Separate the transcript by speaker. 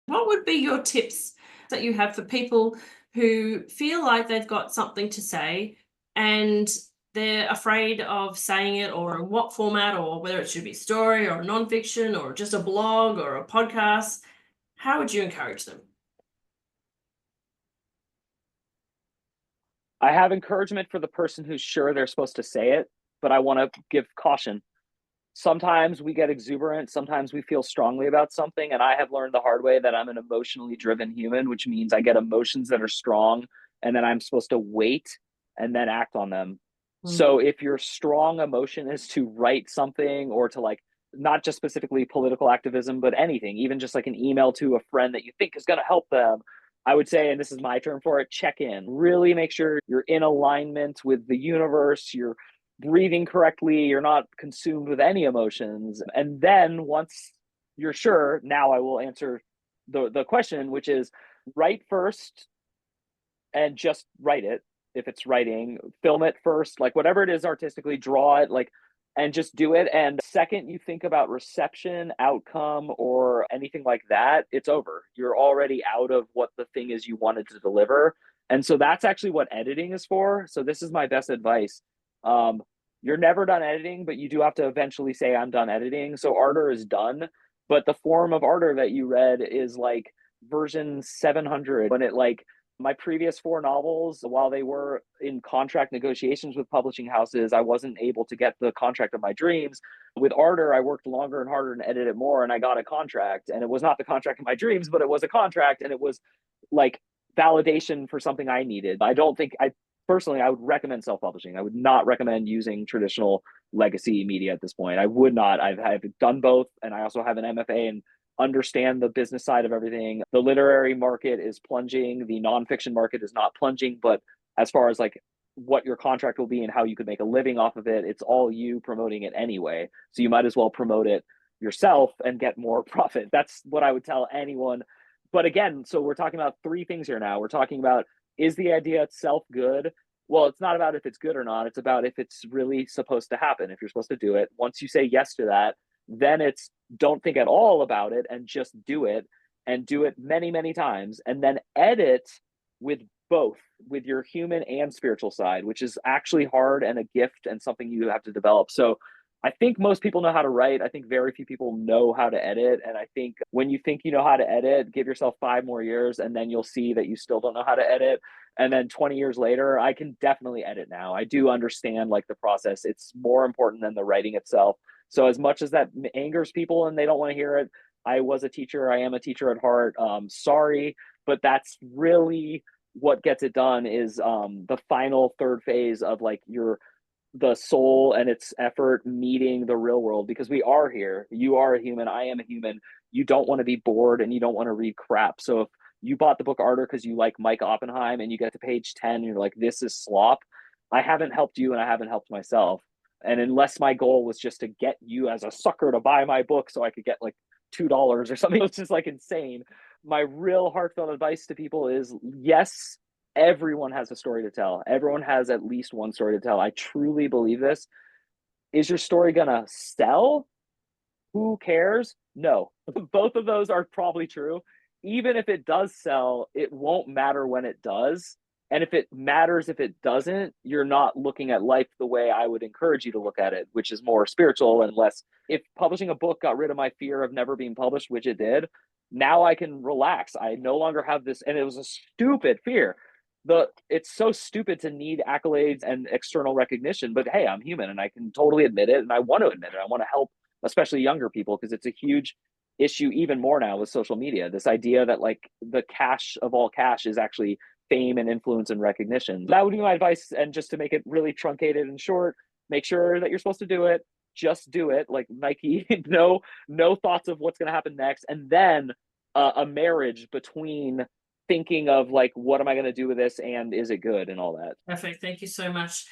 Speaker 1: What would be your tips that you have for people who feel like they've got something to say and they're afraid of saying it, or in what format, or whether it should be story or nonfiction or just a blog or a podcast? How would you encourage them?
Speaker 2: I have encouragement for the person who's sure they're supposed to say it, but I want to give caution. Sometimes we get exuberant, sometimes we feel strongly about something, and I have learned the hard way that I'm an emotionally driven human, which means I get emotions that are strong, and then I'm supposed to wait and then act on them.
Speaker 1: Mm.
Speaker 2: So if your strong emotion is to write something or to like not just specifically political activism, but anything, even just like an email to a friend that you think is going to help them, I would say, and this is my term for it, check in. Really make sure you're in alignment with the universe, you're breathing correctly, you're not consumed with any emotions. And then once you're sure, now I will answer the question, which is write first and just write it. If it's writing, film it first, like whatever it is artistically, draw it, like, and just do it. And second, you think about reception, outcome, or anything like that, it's over. You're already out of what the thing is you wanted to deliver. And so that's actually what editing is for. So this is my best advice. Um, you're never done editing, but you do have to eventually say, I'm done editing. So Ardor is done. But the form of Ardor that you read is like version 700 when it like my previous four novels, while they were in contract negotiations with publishing houses, I wasn't able to get the contract of my dreams. With Ardor, I worked longer and harder and edited it more, and I got a contract. And it was not the contract of my dreams, but it was a contract, and it was like validation for something I needed. I don't think I personally I would recommend self-publishing. I would not recommend using traditional legacy media at this point. I would not. I've done both, and I also have an MFA in understand the business side of everything. The literary market is plunging, the nonfiction market is not plunging, but as far as like what your contract will be and how you could make a living off of it, it's all you promoting it anyway. So you might as well promote it yourself and get more profit. That's what I would tell anyone. But again, so we're talking about three things here now. We're talking about, is the idea itself good? Well, it's not about if it's good or not. It's about if it's really supposed to happen, if you're supposed to do it. Once you say yes to that, then it's don't think at all about it and just do it, and do it many, many times, and then edit with both, with your human and spiritual side, which is actually hard and a gift and something you have to develop. So I think most people know how to write. I think very few people know how to edit. And I think when you think you know how to edit, give yourself 5 more years and then you'll see that you still don't know how to edit. And then 20 years later, I can definitely edit now. I do understand like the process. It's more important than the writing itself. So as much as that angers people and they don't want to hear it, I was a teacher. I am a teacher at heart. Sorry, but that's really what gets it done is the final third phase of like your the soul and its effort meeting the real world, because we are here. You are a human. I am a human. You don't want to be bored and you don't want to read crap. So if you bought the book Ardor because you like Mike Oppenheim and you get to page 10 and you're like, this is slop, I haven't helped you and I haven't helped myself. And unless my goal was just to get you as a sucker to buy my book so I could get like $2 or something, it's just like insane. My real heartfelt advice to people is yes, everyone has a story to tell. Everyone has at least one story to tell. I truly believe this. Is your story gonna sell? Who cares? No. Both of those are probably true. Even if it does sell, it won't matter when it does. And if it matters, if it doesn't, you're not looking at life the way I would encourage you to look at it, which is more spiritual and less. If publishing a book got rid of my fear of never being published, which it did, now I can relax. I no longer have this, and it was a stupid fear. It's so stupid to need accolades and external recognition, but hey, I'm human and I can totally admit it, and I want to admit it. I want to help especially younger people, because it's a huge issue even more now with social media. This idea that like the cash of all cash is actually fame and influence and recognition. That would be my advice. And just to make it really truncated and short, make sure that you're supposed to do it. Just do it, like Nike. No thoughts of what's going to happen next, and then a marriage between thinking of like what am I going to do with this and is it good and all that.
Speaker 1: Perfect. Thank you so much.